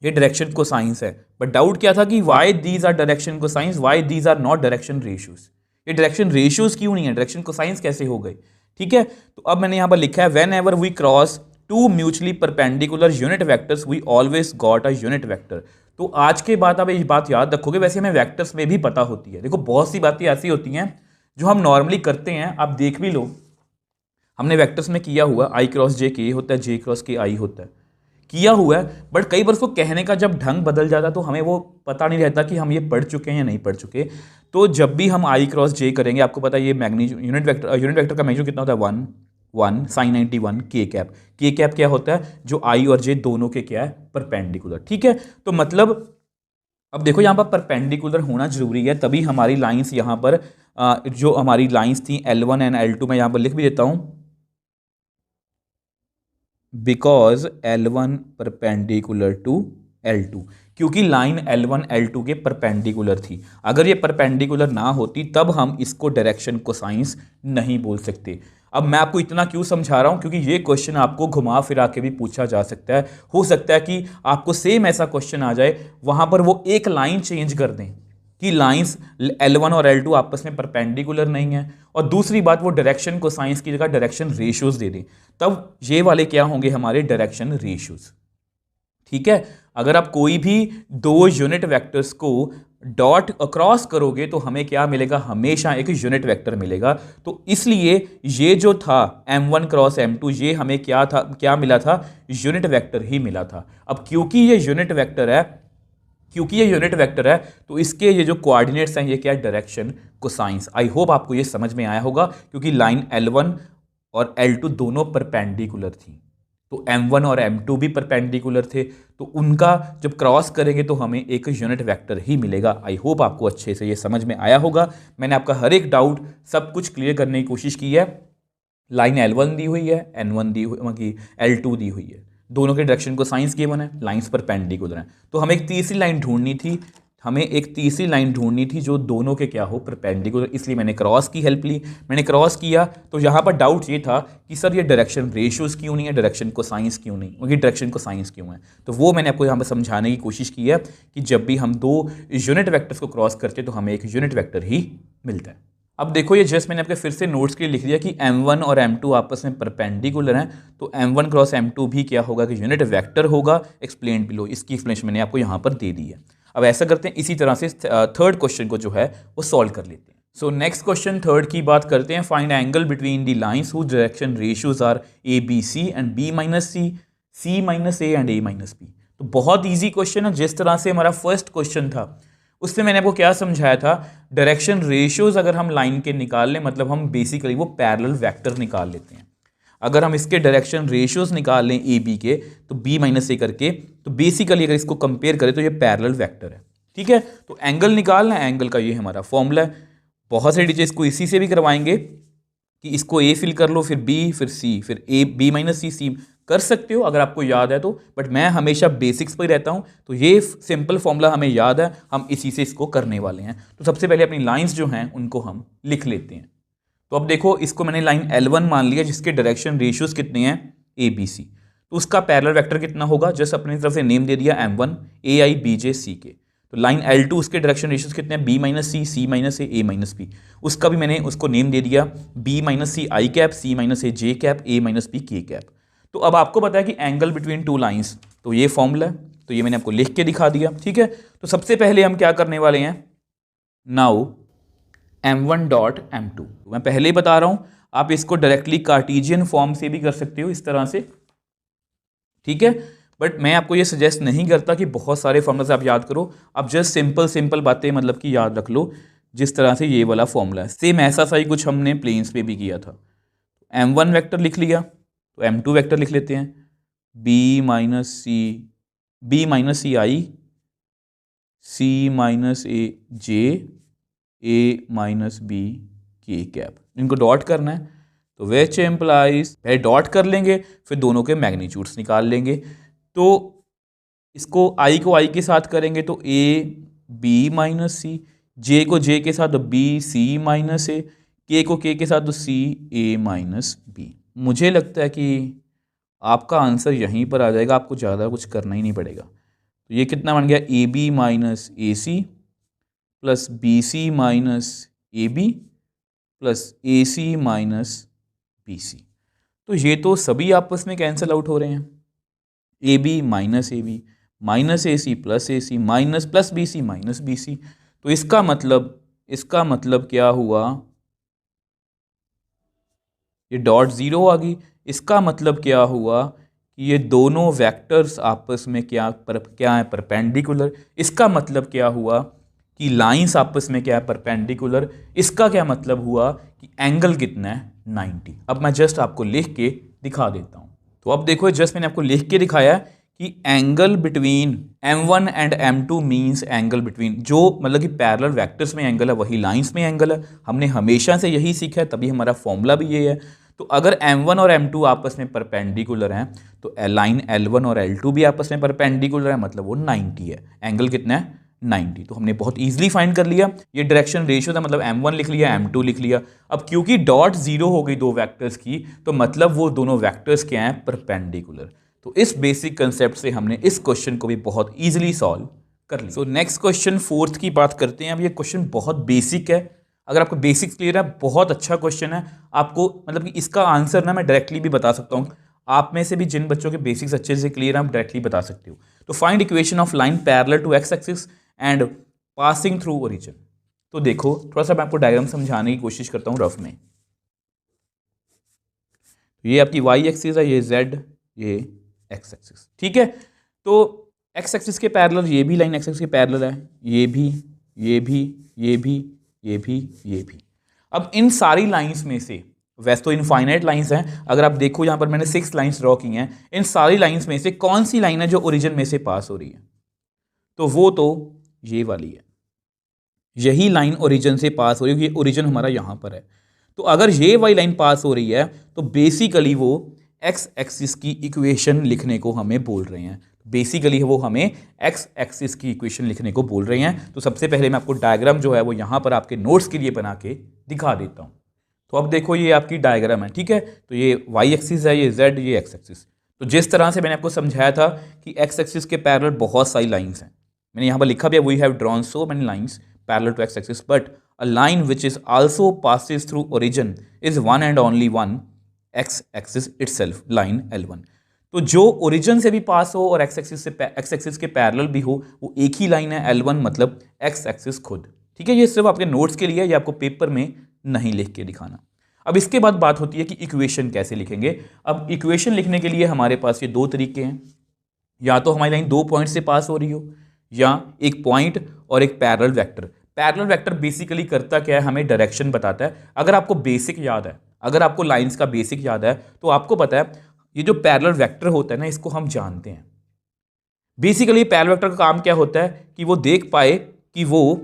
ये डायरेक्शन कोसाइंस है। बट डाउट क्या था कि why these are direction cosines, why these are not direction ratios. ये डायरेक्शन रेशियोज क्यों नहीं है, डायरेक्शन कोसाइंस कैसे हो गए। ठीक है, तो अब मैंने यहाँ पर लिखा है whenever we cross two mutually perpendicular unit vectors we always got a unit vector. तो आज के बाद आप ये बात याद रखोगे, वैसे हमें वेक्टर्स में भी पता होती है। देखो बहुत सी बातें ऐसी होती हैं जो हम नॉर्मली करते हैं, आप देख भी लो, हमने वेक्टर्स में किया हुआ आई क्रॉस जे के होता है, जे क्रॉस के आई होता है, किया हुआ है। बट कई बार उसको कहने का जब ढंग बदल जाता है तो हमें वो पता नहीं रहता कि हम ये पढ़ चुके हैं या नहीं पढ़ चुके। तो जब भी हम आई क्रॉस जे करेंगे, आपको पता है ये मैग्नीट्यूड यूनिट वेक्टर का मैग्नीट्यूड कितना होता है, 1 sin 91 के कैप। के कैप क्या होता है, जो आई और जे दोनों के क्या है, परपेंडिकुलर। ठीक है, तो मतलब अब देखो यहाँ पर परपेंडिकुलर होना जरूरी है, तभी हमारी लाइंस यहाँ पर जो हमारी लाइंस थी L1 एंड L2, मैं यहाँ पर लिख भी देता हूँ, because L1 perpendicular to L2, क्योंकि लाइन L1 L2 के परपेंडिकुलर थी। अगर ये परपेंडिकुलर ना होती तब हम इसको डायरेक्शन कोसाइंस नहीं बोल सकते। अब मैं आपको इतना क्यों समझा रहा हूं, क्योंकि ये क्वेश्चन आपको घुमा फिरा के भी पूछा जा सकता है। हो सकता है कि आपको सेम ऐसा क्वेश्चन आ जाए, वहां पर वो एक लाइन चेंज कर दें कि लाइंस L1 और L2 आपस में परपेंडिकुलर नहीं है, और दूसरी बात वो डायरेक्शन कोसाइंस की जगह डायरेक्शन रेशियोज दे दें, तब ये वाले क्या होंगे, हमारे डायरेक्शन रेशियोज। ठीक है, अगर आप कोई भी दो unit vectors co dot across करोगे तो हमें क्या मिलेगा, हमेशा एक यूनिट वेक्टर मिलेगा। तो इसलिए ये जो था M1 क्रॉस M2, ये हमें क्या था, क्या मिला था, यूनिट वेक्टर ही मिला था। अब क्योंकि ये यूनिट वेक्टर है, तो इसके ये जो कोऑर्डिनेट्स हैं ये क्या है, डायरेक्शन कोसाइंस। आई होप आपको ये समझ में आया होगा, क्योंकि लाइन L1 और L2 दोनों परपेंडिकुलर थी, तो M1 और M2 भी परपेंडिकुलर थे, तो उनका जब क्रॉस करेंगे तो हमें एक यूनिट वेक्टर ही मिलेगा। आई होप आपको अच्छे से ये समझ में आया होगा। मैंने आपका हर एक डाउट सब कुछ क्लियर करने की कोशिश की है। लाइन L1 दी हुई है, N1 दी हुई, L2 दी हुई है, दोनों के डायरेक्शन को साइंस गिवन है, लाइंस परपेंडिकुलर हैं। तो हमें एक तीसरी लाइन ढूंढनी थी, जो दोनों के क्या हो, परपेंडिकुलर। इसलिए मैंने क्रॉस की हेल्प ली, मैंने क्रॉस किया। तो यहाँ पर डाउट ये था कि सर ये डायरेक्शन रेशियोज क्यों नहीं है, डायरेक्शन को साइंस क्यों नहीं, उनकी डायरेक्शन को साइंस क्यों है। तो वो मैंने आपको यहाँ पर समझाने की कोशिश की है कि जब भी हम दो यूनिट वेक्टर्स को क्रॉस करते हैं तो हमें एक यूनिट वेक्टर ही मिलता है। अब देखो, ये जस्ट मैंने आपके फिर से नोट्स के लिए लिख दिया कि M1 और M2 आपस में परपेंडिकुलर हैं, तो M1 क्रॉस M2 भी क्या होगा कि यूनिट वेक्टर होगा। एक्सप्लेन बिलो, इसकी एक्सप्लेनेशन मैंने आपको यहाँ पर दे दी है। अब ऐसा करते हैं, इसी तरह से थर्ड क्वेश्चन को जो है वो सॉल्व कर लेते हैं। सो नेक्स्ट क्वेश्चन थर्ड की बात करते हैं। Find angle between the lines whose direction ratios are ABC and B-C, C-A and A-B। तो बहुत ईजी क्वेश्चन है। जिस तरह से हमारा फर्स्ट क्वेश्चन था उससे मैंने आपको क्या समझाया था, डायरेक्शन रेशियोज अगर हम लाइन के निकाल लें, मतलब हम बेसिकली वो पैरेलल वेक्टर निकाल लेते हैं। अगर हम इसके डायरेक्शन रेशियोज निकाल लें AB के, तो B-A करके, तो बेसिकली अगर इसको कंपेयर करें तो ये पैरेलल वेक्टर है। ठीक है, तो एंगल निकालना है, एंगल का ये हमारा फॉर्मूला है। बहुत सारी टीचर इसको इसी से भी करवाएंगे कि इसको A फिल कर लो, फिर B, फिर C, फिर B-C, C कर सकते हो अगर आपको याद है तो, बट मैं हमेशा बेसिक्स पर ही रहता हूं, तो ये सिंपल फॉर्मूला हमें याद है, हम इसी से इसको करने वाले हैं। तो सबसे पहले अपनी लाइंस जो हैं उनको हम लिख लेते हैं। तो अब देखो, इसको मैंने लाइन L1 मान लिया, जिसके डायरेक्शन रेशियोज कितने हैं, ABC। तो उसका पैरेलल वेक्टर कितना होगा, जस्ट अपनी तरफ से नेम दे दिया M1, AIBJ के। तो लाइन L2 उसके डायरेक्शन रेशियोज कितने हैं, B-C, C-A, A-B। उसका भी मैंने उसको नेम दे दिया B-C I cap, C-A J cap, A-B K cap. तो अब आपको पता है कि एंगल बिटवीन टू लाइंस, तो ये फॉर्मूला है, तो ये मैंने आपको लिख के दिखा दिया। ठीक है, तो सबसे पहले हम क्या करने वाले हैं, नाउ M1 डॉट M2, मैं पहले ही बता रहा हूं, आप इसको डायरेक्टली कार्टेशियन फॉर्म से भी कर सकते हो, इस तरह से। ठीक है, बट मैं आपको ये सजेस्ट नहीं करता कि बहुत सारे फॉर्मूलाज आप याद करो। आप जस्ट सिंपल बातें मतलब कि याद रख लो, जिस तरह से ये वाला फॉर्मूला है, सेम ऐसा सा ही कुछ हमने प्लेन्स पे भी किया था। M1 वेक्टर लिख लिया, तो M2 वेक्टर लिख लेते हैं, B-C I, C-A J, A-B K cap. इनको डॉट करना है, तो विच एम्प्लाइज, पहले डॉट कर लेंगे फिर दोनों के मैग्नीट्यूड्स निकाल लेंगे। तो इसको आई को आई के साथ करेंगे तो ए बी माइनस सी, जे को जे के साथ तो बी सी माइनस ए, के को के साथ तो सी ए माइनस बी। मुझे लगता है कि आपका आंसर यहीं पर आ जाएगा, आपको ज़्यादा कुछ करना ही नहीं पड़ेगा। तो ये कितना बन गया, A B minus A C plus B C minus A B plus A C minus B C. तो ये तो सभी आपस में कैंसिल आउट हो रहे हैं, A B minus A C plus A C minus plus B C minus B C. तो इसका मतलब क्या हुआ, ये डॉट ज़ीरो आ गई। इसका मतलब क्या हुआ कि ये दोनों वेक्टर्स आपस में क्या है, परपेंडिकुलर। इसका मतलब क्या हुआ कि लाइंस आपस में क्या है, परपेंडिकुलर। इसका क्या मतलब हुआ कि एंगल कितना है, 90। अब मैं जस्ट आपको लिख के दिखा देता हूँ। तो अब देखो, जस्ट मैंने आपको लिख के दिखाया कि angle between M1 and M2 means angle between, जो मतलब कि पैरेलल वेक्टर्स में एंगल है वही लाइंस में एंगल है। हमने हमेशा से यही सीखा है, तभी हमारा फॉर्मूला भी ये है। तो अगर M1 और M2 आपस में परपेंडिकुलर हैं तो लाइन L1 और L2 भी आपस में परपेंडिकुलर है, मतलब वो 90 है। एंगल कितना है, 90। तो हमने बहुत इजीली फाइंड कर लिया। ये डायरेक्शन रेशियो था, मतलब M1 लिख लिया, M2 लिख लिया। अब क्योंकि डॉट जीरो हो गई दो वेक्टर्स की, तो मतलब वो दोनों वेक्टर्स क्या हैं, परपेंडिकुलर। तो इस बेसिक कंसेप्ट से हमने इस क्वेश्चन को भी बहुत इजीली सॉल्व कर लिया। सो नेक्स्ट क्वेश्चन, फोर्थ की बात करते हैं। अब ये क्वेश्चन बहुत बेसिक है, अगर आपको बेसिक्स क्लियर है, बहुत अच्छा क्वेश्चन है। आपको मतलब कि इसका आंसर ना मैं डायरेक्टली भी बता सकता हूँ। आप में से भी जिन बच्चों के बेसिक्स अच्छे से क्लियर हैं, आप डायरेक्टली बता सकते हो। तो find equation of line parallel to X axis and passing through origin. तो देखो, थोड़ा सा मैं आपको डायग्राम समझाने की कोशिश करता हूँ रफ में। ये आपकी वाई एक्सिस है, ये जेड, ये एक्स एक्सिस, ठीक है। तो एक्स एक्सिस के पैरेलल ये भी लाइन एक्स एक्सिस के पैरेलल है, ये भी, ये भी, ये भी, ये भी, ये भी। अब इन सारी लाइंस में से, वैसे तो इनफाइनाइट लाइंस हैं, अगर आप देखो यहाँ पर मैंने 6 लाइंस ड्रॉ की हैं, इन सारी लाइंस में से कौन सी लाइन है जो ओरिजिन में से पास हो रही है, तो वो तो ये वाली है। यही लाइन ओरिजिन से पास हो रही है, क्योंकि ओरिजिन हमारा यहाँ पर है। तो अगर ये वाली लाइन पास हो रही है तो बेसिकली वो एक्स एक्सिस की इक्वेशन लिखने को हमें बोल रहे हैं। बेसिकली वो हमें एक्स एक्सिस की इक्वेशन लिखने को बोल रहे हैं। तो सबसे पहले मैं आपको डायग्राम जो है वो यहाँ पर आपके नोट्स के लिए बना के दिखा देता हूँ। तो अब देखो, ये आपकी डायग्राम है, ठीक है। तो ये वाई एक्सिस है, ये जेड, ये एक्स एक्सिस। तो जिस तरह से मैंने आपको समझाया था कि एक्स एक्सिस के पैरेलल बहुत सारी लाइंस हैं, मैंने यहाँ पर लिखा भी है, we have drawn so many lines parallel to X axis, but a line which is also passes through origin is one and only one, x axis itself, line L1। तो जो ओरिजिन से भी पास हो और एक्स एक्सिस के parallel भी हो, वो एक ही लाइन है, L1, मतलब एक्स एक्सिस खुद, ठीक है। ये सिर्फ आपके नोट्स के लिए, ये आपको पेपर में नहीं लिख के दिखाना। अब इसके बाद बात होती है कि इक्वेशन कैसे लिखेंगे। अब इक्वेशन लिखने के लिए हमारे पास ये दो तरीके हैं, या तो हमारी लाइन 2 पॉइंट से पास हो रही हो, या एक पॉइंट और एक parallel vector. Parallel vector basically करता क्या है, हमें डायरेक्शन बताता है। अगर आपको बेसिक याद है, अगर आपको लाइंस का बेसिक याद है, तो आपको पता है ये जो पैरेलल वेक्टर होता है ना, इसको हम जानते हैं। बेसिकली पैरेलल वेक्टर का काम क्या होता है कि वो देख पाए कि वो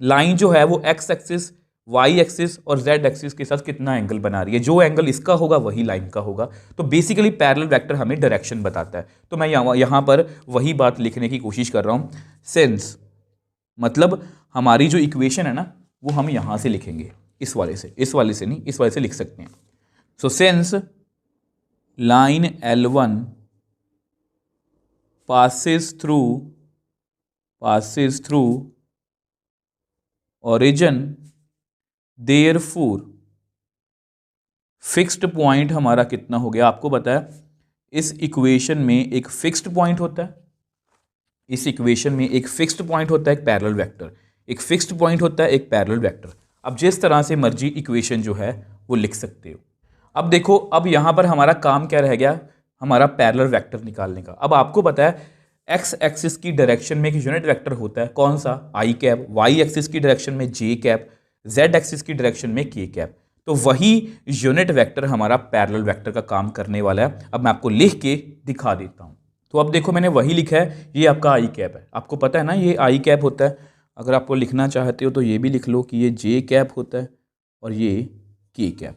लाइन जो है वो एक्स एक्सिस, वाई एक्सिस और जेड एक्सिस के साथ कितना एंगल बना रही है। जो एंगल इसका होगा वही लाइन का होगा। तो बेसिकली पैरेलल वेक्टर हमें डायरेक्शन बताता है। तो मैं यहाँ पर वही बात लिखने की कोशिश कर रहा हूँ। सिंस मतलब हमारी जो इक्वेशन है ना, वो हम यहाँ से लिखेंगे, इस वाले से नहीं, इस वाले से लिख सकते हैं। So since line L1 passes through origin, therefore fixed point हमारा कितना हो गया, आपको पता है इस इक्वेशन में एक फिक्स्ड पॉइंट होता है, इस इक्वेशन में एक फिक्स्ड पॉइंट होता है, एक पैरेलल वेक्टर, एक फिक्स्ड पॉइंट होता है, एक पैरेलल वेक्टर। अब जिस तरह से मर्जी इक्वेशन जो है वो लिख सकते हो। अब देखो, अब यहाँ पर हमारा काम क्या रह गया, हमारा पैरेलल वेक्टर निकालने का। अब आपको पता है एक्स एक्सिस की डायरेक्शन में एक यूनिट वेक्टर होता है, कौन सा, आई कैप। वाई एक्सिस की डायरेक्शन में जे कैप, जेड एक्सिस की डायरेक्शन में के कैप। तो वही यूनिट वेक्टर हमारा पैरेलल वेक्टर का काम करने वाला है। अब मैं आपको लिख के दिखा देता हूँ। तो अब देखो, मैंने वही लिखा है, ये आपका आई कैप है। आपको पता है ना ये आई कैप होता है। अगर आपको लिखना चाहते हो तो ये भी लिख लो कि ये जे कैप होता है और ये के कैप,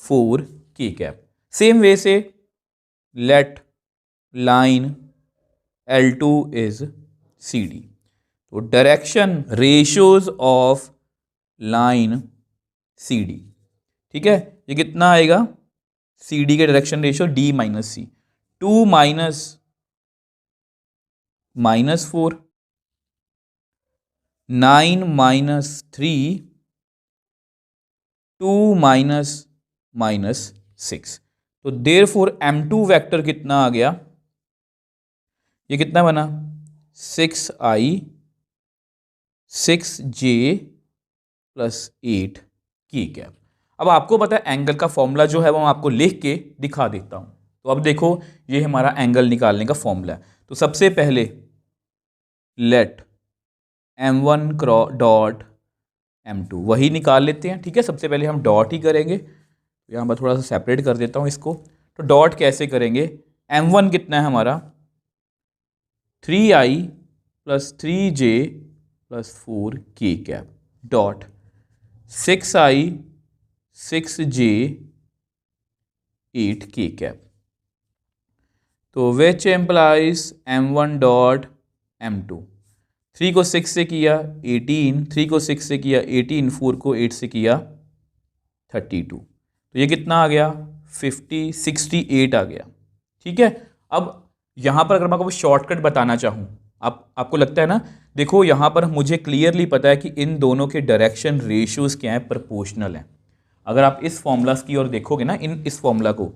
4 के कैप। सेम वे से let line L2 is CD। तो direction ratios of line CD, ठीक है, ये कितना आएगा, CD के direction ratio D minus C, 2 minus 4, 9 minus 3, 2 minus 6। तो देयरफॉर M2 वेक्टर कितना आ गया, ये कितना बना, 6i 6j प्लस 8 की कैप। अब आपको पता है एंगल का फॉर्मूला जो है वो मैं आपको लिख के दिखा देता हूं। तो अब देखो ये हमारा एंगल निकालने का फॉर्मूला है। तो सबसे पहले लेट m1 डॉट m2 वही निकाल लेते हैं, ठीक है। सबसे पहले हम डॉट ही करेंगे, यहाँ पर थोड़ा सा सेपरेट कर देता हूँ इसको। तो डॉट कैसे करेंगे, m1 कितना है हमारा 3i प्लस 3j प्लस 4 के कैप डॉट 6i 6j 8 के कैप। तो which implies m1 dot m2, 3 को 6 से किया 18, 3 को 6 से किया 18, 4 को 8 से किया 32। तो ये कितना आ गया 68 आ गया, ठीक है। अब यहाँ पर अगर मैं आपको शॉर्टकट बताना चाहूँ, आपको लगता है ना, देखो यहाँ पर मुझे क्लियरली पता है कि इन दोनों के डायरेक्शन रेशियोज क्या हैं, प्रोपोर्शनल हैं। अगर आप इस फॉर्मूलाज की ओर देखोगे ना, इस फॉर्मूला को,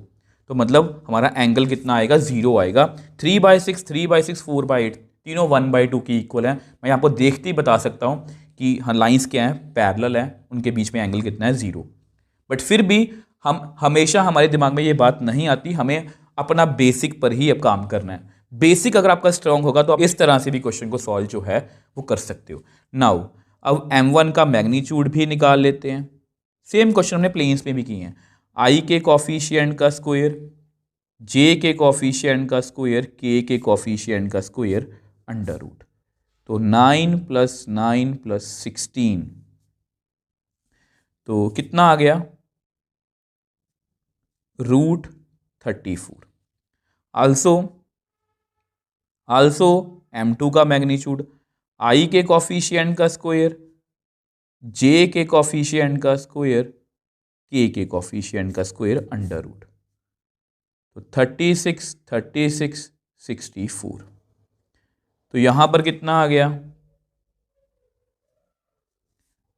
तो मतलब हमारा एंगल कितना आएगा, 0 आएगा। 3/6, 3/6, 4/8 तीनों 1/2 की इक्वल है। मैं आपको देखते ही बता सकता हूँ कि हाँ लाइंस क्या हैं, पैरेलल हैं, उनके बीच में एंगल कितना है, 0। बट फिर भी हम हमेशा हमारे दिमाग में ये बात नहीं आती, हमें अपना बेसिक पर ही अब काम करना है। बेसिक अगर आपका स्ट्रांग होगा तो आप इस तरह से भी क्वेश्चन को सॉल्व जो है वो कर सकते हो। नाउ अब m1 का मैग्नीट्यूड भी निकाल लेते हैं। सेम क्वेश्चन हमने प्लेन्स में भी किए हैं। i के कॉफिशिएंट का स्क्वायर, j के कॉफिशिएंट का स्क्वायर, k के कॉफिशिएंट का स्क्वायर अंडर रूट। तो 9 + 9 + 16 तो कितना आ गया, √34। आल्सो m2 का मैग्नीट्यूड, i के कॉफिशिएंट का स्क्वायर, j के कॉफिशिएंट का स्क्वायर, k के कॉफिशिएंट का स्क्वायर अंडर रूट। तो 36, 36, 64। तो यहां पर कितना आ गया,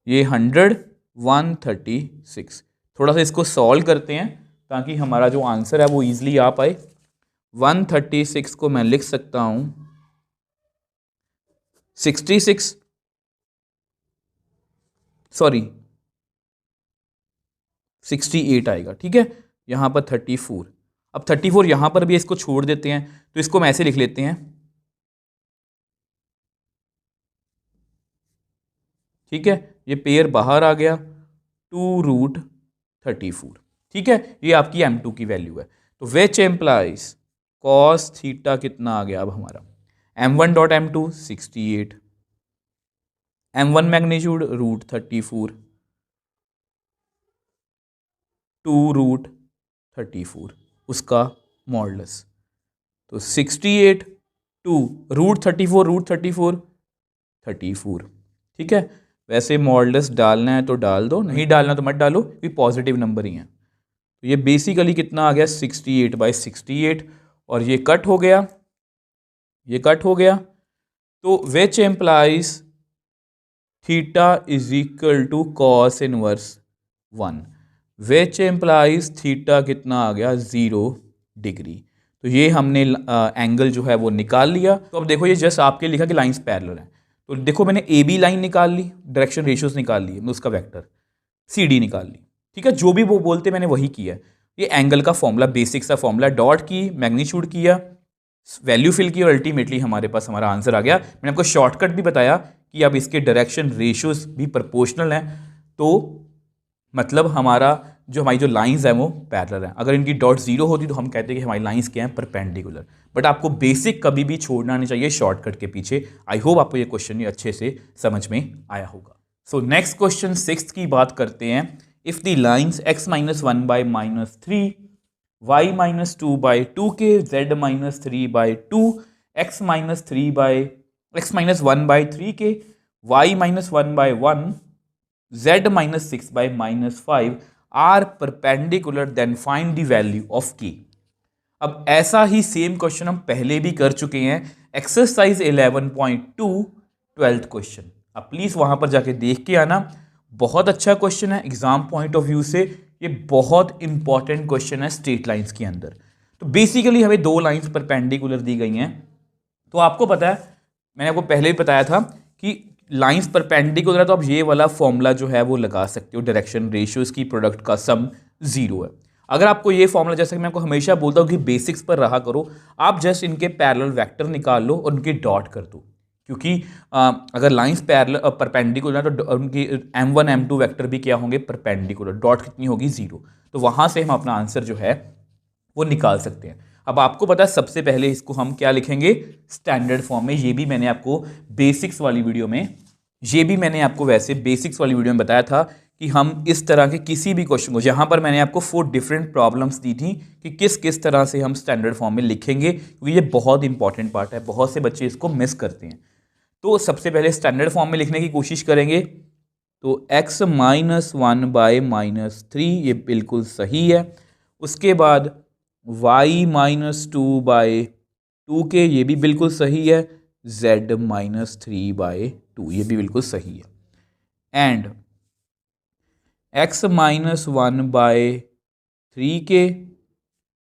ये 100, 136। थोड़ा सा इसको सॉल्व करते हैं ताकि हमारा जो आंसर है वो इजीली आ पाए। 136 को मैं लिख सकता हूं 66 68 आएगा, ठीक है। यहां पर 34, अब 34 यहां पर भी इसको छोड़ देते हैं, तो इसको हम ऐसे लिख लेते हैं, ठीक है। ये पेयर बाहर आ गया 2√34, ठीक है। ये आपकी m2 की वैल्यू है। तो विच एम्प्लाइज cos थीटा कितना आ गया अब हमारा, m1 dot m2 68, m1 magnitude √34, 2√34 उसका मॉडुलस। तो 68 2 √34 34, ठीक है। वैसे मॉडुलस डालना है तो डाल दो, नहीं डालना तो मत डालो, ये पॉजिटिव नंबर ही हैं। तो ये बेसिकली कितना आ गया 68/68, और ये कट हो गया, ये कट हो गया। तो which implies theta is equal to cos inverse 1, which implies theta कितना आ गया 0 डिग्री। तो ये हमने एंगल जो है वो निकाल लिया। तो अब देखो ये जस्ट आपके लिखा कि लाइंस पैरेलल हैं। तो देखो मैंने ए बी लाइन निकाल ली, डायरेक्शन रेशियोज निकाल लिए, उसका वेक्टर सी डी निकाल ली, ठीक है। जो भी वो बोलते मैंने वही किया। ये एंगल का फॉर्मूला, बेसिक सा फॉर्मूला, डॉट की, मैग्नीट्यूड किया, वैल्यू फिल की, और अल्टीमेटली हमारे पास हमारा आंसर आ गया। मैंने आपको शॉर्टकट भी बताया कि अब इसके डायरेक्शन रेशियोज भी प्रोपोर्शनल हैं, तो मतलब हमारी जो लाइंस हैं वो पैरेलल हैं। अगर इनकी डॉट 0 होती तो हम कहते हैं कि हमारी लाइंस क्या हैं, परपेंडिकुलर। बट आपको बेसिक कभी भी छोड़ना नहीं चाहिए शॉर्टकट के पीछे। आई होप आपको ये क्वेश्चन अच्छे से समझ में आया होगा। सो नेक्स्ट क्वेश्चन 6th की बात करते हैं। If the lines x minus 1 by minus 3, y minus 2 by 2k, z minus 3 by 2, x minus 1 by 3k, y minus 1 by 1, z minus 6 by minus 5 are perpendicular, then find the value of k। अब ऐसा ही same question हम पहले भी कर चुके हैं, exercise 11.2 12th question. अब please वहां पर जाके देख के आना, बहुत अच्छा क्वेश्चन है एग्जाम पॉइंट ऑफ व्यू से, ये बहुत इंपॉर्टेंट क्वेश्चन है स्ट्रेट लाइंस के अंदर। तो बेसिकली हमें दो लाइंस परपेंडिकुलर दी गई हैं, तो आपको पता है मैंने आपको पहले भी बताया था कि लाइंस परपेंडिकुलर है तो आप ये वाला फॉर्मूला जो है वो लगा सकते हो, डायरेक्शन रेशियोज की प्रोडक्ट का सम 0 है। अगर आपको ये फॉर्मूला, जैसे कि मैं आपको हमेशा बोलता हूँ कि बेसिक्स पर रहा करो, आप जस्ट इनके पैरेलल वेक्टर निकाल लो और उनके डॉट कर दो, क्योंकि अगर लाइंस पैरेलल परपेंडिकुलर है तो उनकी m1 m2 वेक्टर भी क्या होंगे, परपेंडिकुलर, डॉट कितनी होगी 0। तो वहां से हम अपना आंसर जो है वो निकाल सकते हैं। अब आपको पता है सबसे पहले इसको हम क्या लिखेंगे, स्टैंडर्ड फॉर्म में। ये भी मैंने आपको बेसिक्स वाली वीडियो में बताया था कि हम इस तरह के किसी भी क्वेश्चन को, जहां पर मैंने आपको 4 डिफरेंट प्रॉब्लम्स दी थी कि किस किस तरह से हम स्टैंडर्ड फॉर्म में लिखेंगे, क्योंकि ये बहुत इंपॉर्टेंट पार्ट है, बहुत से बच्चे इसको मिस करते हैं। तो सबसे पहले स्टैंडर्ड फॉर्म में लिखने की कोशिश करेंगे, तो x माइनस 1 बाय माइनस 3 ये बिल्कुल सही है। उसके बाद y माइनस 2 बाय 2k ये भी बिल्कुल सही है। z माइनस 3 बाय 2 ये भी बिल्कुल सही है। And x minus 1 by 3k,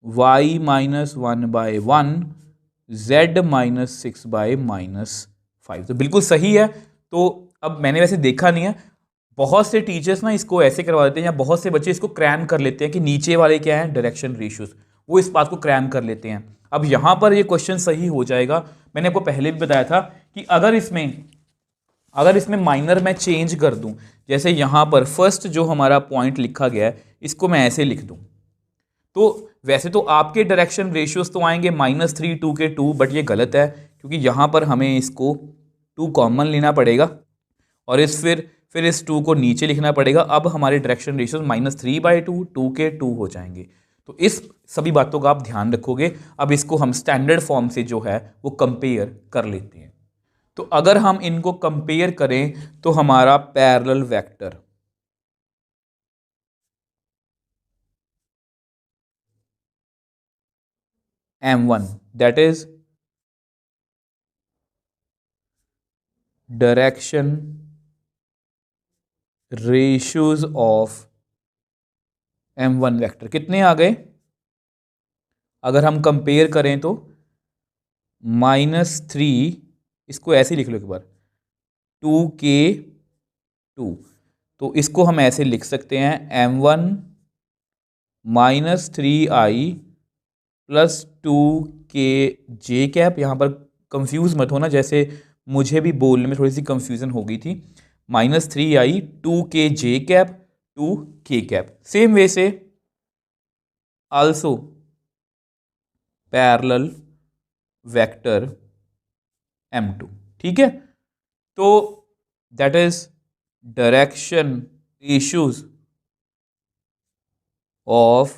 y minus 1 by 1, z minus 6 by minus 5 तो बिल्कुल सही है। तो अब मैंने वैसे देखा नहीं है, बहुत से टीचर्स ना इसको ऐसे करवा देते हैं या बहुत से बच्चे इसको क्रैम कर लेते हैं कि नीचे वाले क्या हैं, डायरेक्शन रेशियोज, वो इस बात को क्रैम कर लेते हैं। अब यहां पर ये क्वेश्चन सही हो जाएगा। मैंने आपको पहले भी बताया था कि अगर इसमें माइनर मैं चेंज कर दूं, जैसे यहां पर फर्स्ट जो हमारा पॉइंट लिखा गया है इसको मैं ऐसे लिख दूं, तो वैसे तो आपके डायरेक्शन रेशियोज तो आएंगे -3 2 के 2, बट ये गलत है क्योंकि यहां पर हमें इसको 2 कॉमन लेना पड़ेगा और फिर इस 2 को नीचे लिखना पड़ेगा। अब हमारे डायरेक्शन रेशियोज -3 बाई 2 2 के 2 हो जाएंगे। तो इस सभी बातों का आप ध्यान रखोगे। अब इसको हम स्टैंडर्ड फॉर्म से जो है वो कंपेयर कर लेते हैं। तो अगर हम इनको कंपेयर करें तो हमारा parallel vector m1 that is direction ratios of m1 vector कितने आ गए, अगर हम कंपेयर करें तो -3, इसको ऐसे लिख लो एक बार, 2k2, तो इसको हम ऐसे लिख सकते हैं m1 -3i plus 2kj cap. यहाँ पर कंफ्यूज मत होना, जैसे मुझे भी बोलने में थोड़ी सी कंफ्यूजन हो गई थी। -3i 2kj cap 2k cap. Same way से आल्सो पैरेलल वेक्टर m2, ठीक है। तो that is direction ratios of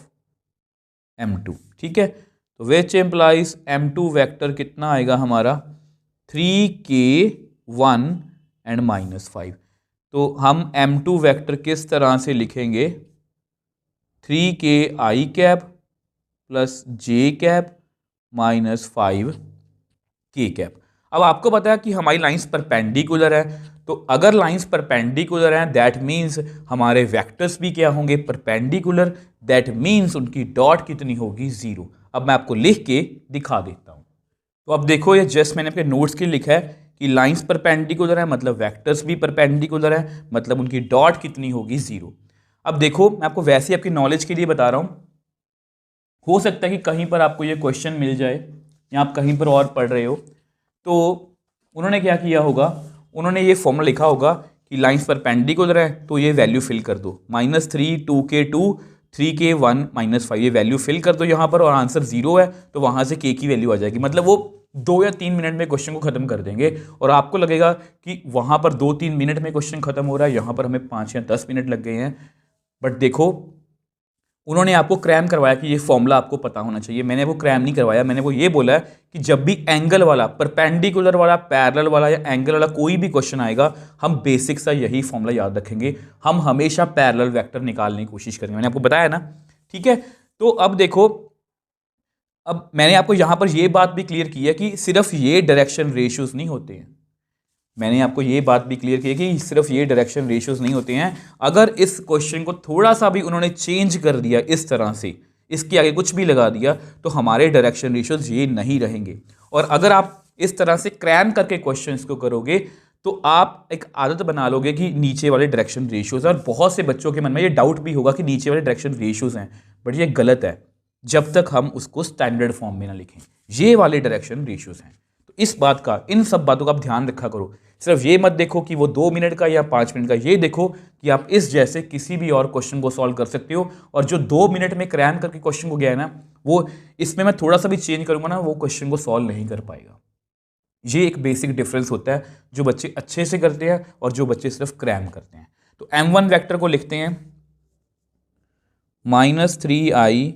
m2, ठीक है। तो विच एम्प्लाइज m2 वेक्टर कितना आएगा हमारा 3k1 एंड -5। तो हम m2 वेक्टर किस तरह से लिखेंगे, 3ki cap plus j cap -5k cap. अब आपको पता है कि हमारी लाइंस परपेंडिकुलर है, तो अगर लाइंस परपेंडिकुलर हैं दैट मीन्स हमारे वेक्टर्स भी क्या होंगे, परपेंडिकुलर, दैट मीन्स उनकी डॉट कितनी होगी 0। अब मैं आपको लिख के दिखा देता हूं। तो अब देखो, ये जस्ट मैंने अपने नोट्स के लिए लिखा है कि लाइंस परपेंडिकुलर है मतलब वेक्टर्स भी परपेंडिकुलर है, मतलब उनकी डॉट कितनी होगी 0। अब देखो, मैं आपको वैसे ही आपकी नॉलेज के लिए बता रहा हूं, हो सकता है कि कहीं पर आपको ये क्वेश्चन मिल जाए या आप कहीं पर और पढ़ रहे हो, तो उन्होंने क्या किया होगा, उन्होंने ये फॉर्मूला लिखा होगा कि लाइंस परपेंडिकुलर है तो ये वैल्यू फिल कर दो, -3 2k2 3k1 -5 ये वैल्यू फिल कर दो यहाँ पर, और आंसर 0 है तो वहाँ से k की वैल्यू आ जाएगी। मतलब वो 2 या 3 मिनट में क्वेश्चन को खत्म कर देंगे और आपको लगेगा कि वहाँ पर 2-3 मिनट में क्वेश्चन खत्म हो रहा है, यहाँ पर हमें 5 या 10 मिनट लग गए हैं। बट देखो उन्होंने आपको क्रैम करवाया कि ये फॉर्मूला आपको पता होना चाहिए। मैंने वो क्रैम नहीं करवाया, मैंने वो ये बोला है कि जब भी एंगल वाला, परपेंडिकुलर वाला, पैरेलल वाला या एंगल वाला कोई भी क्वेश्चन आएगा, हम बेसिक सा यही फॉर्मूला याद रखेंगे। हम हमेशा पैरेलल वेक्टर निकालने की कोशिश करेंगे, मैंने आपको बताया ना, ठीक है। तो अब देखो, अब मैंने आपको यहां पर यह बात भी क्लियर की है कि सिर्फ ये डायरेक्शन रेशियोज नहीं होते हैं। मैंने आपको ये बात भी क्लियर की है कि सिर्फ ये डायरेक्शन रेशियोज नहीं होते हैं। अगर इस क्वेश्चन को थोड़ा सा भी उन्होंने चेंज कर दिया इस तरह से, इसके आगे कुछ भी लगा दिया, तो हमारे डायरेक्शन रेशियोज ये नहीं रहेंगे। और अगर आप इस तरह से क्रैम करके क्वेश्चन को करोगे तो आप एक आदत बना लोगे कि नीचे वाले डायरेक्शन रेशियोज, और बहुत से बच्चों के मन में ये डाउट भी होगा कि नीचे वाले डायरेक्शन रेशियोज हैं, बट ये गलत है जब तक हम उसको स्टैंडर्ड फॉर्म में ना लिखें। ये वाले डायरेक्शन रेशियोज हैं। तो इस बात का, इन सब बातों का आप ध्यान रखा करो। सिर्फ ये मत देखो कि वो 2 मिनट का या 5 मिनट का, ये देखो कि आप इस जैसे किसी भी और क्वेश्चन को सॉल्व कर सकते हो। और जो 2 मिनट में क्रैम करके क्वेश्चन को गया है ना, वो इसमें मैं थोड़ा सा भी चेंज करूंगा ना, वो क्वेश्चन को सॉल्व नहीं कर पाएगा। ये एक बेसिक डिफरेंस होता है जो बच्चे अच्छे से करते हैं और जो बच्चे सिर्फ क्रैम करते हैं। तो m1 वेक्टर को लिखते हैं -3i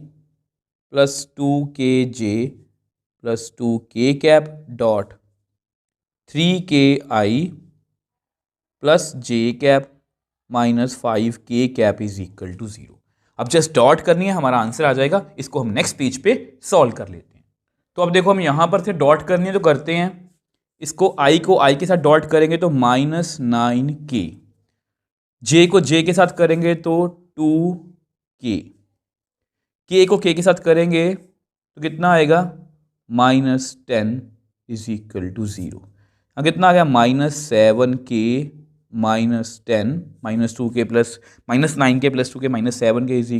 + 2kj + 2k cap dot 3ki + j cap -5k cap is equal to 0। अब जस्ट डॉट करनी है, हमारा आंसर आ जाएगा। इसको हम नेक्स्ट पेज पे सॉल्व कर लेते हैं। तो अब देखो, हम यहां पर थे, डॉट करनी है तो करते हैं। इसको i को i के साथ डॉट करेंगे तो -9k, j को j के साथ करेंगे तो 2k, k को k के साथ करेंगे तो कितना आएगा -10 इज इक्वल टू 0। कितना आ गया -7k -10 -2k plus -9k + 2k -7k is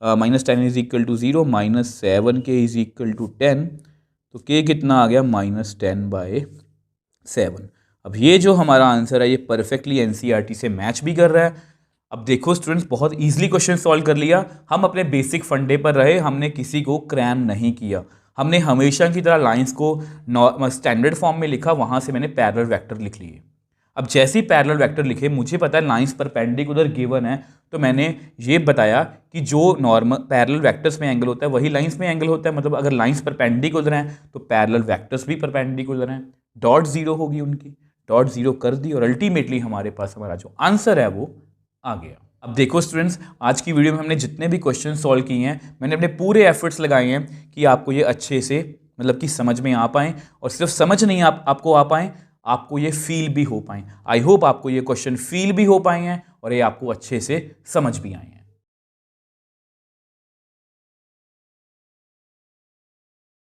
-10 is equal to 0, -7k is equal to 10। तो k कितना आ गया -10/7। अब ये जो हमारा आंसर है ये परफेक्टली एनसीईआरटी से मैच भी कर रहा है। अब देखो स्टूडेंट्स, बहुत इजीली क्वेश्चन सॉल्व कर लिया। हम अपने बेसिक फंडे पर रहे, हमने किसी को क्रैम नहीं किया। हमने हमेशा की तरह लाइंस को स्टैंडर्ड फॉर्म में लिखा, वहां से मैंने पैरेलल वेक्टर लिख लिए। अब जैसे ही पैरेलल वेक्टर लिखे, मुझे पता है लाइंस परपेंडिकुलर गिवन है, तो मैंने ये बताया कि जो नॉर्मल पैरेलल वेक्टर्स में एंगल होता है वही लाइंस में एंगल होता है। मतलब अगर लाइंस परपेंडिकुलर हैं तो पैरेलल वेक्टर्स भी परपेंडिकुलर हैं। डॉट 0 होगी उनकी, डॉट 0 कर दी और अल्टीमेटली हमारे पास हमारा जो आंसर है वो आ गया। अब देखो स्टूडेंट्स, आज की वीडियो में हमने जितने भी क्वेश्चन सॉल्व किए हैं, मैंने अपने पूरे एफर्ट्स लगाए हैं कि आपको ये अच्छे से मतलब कि समझ में आ पाएँ, और सिर्फ समझ नहीं आपको आ पाएँ, आपको ये फील भी हो पाएँ। आई होप आपको ये क्वेश्चन फील भी हो पाए हैं और ये आपको अच्छे से समझ भी आए हैं।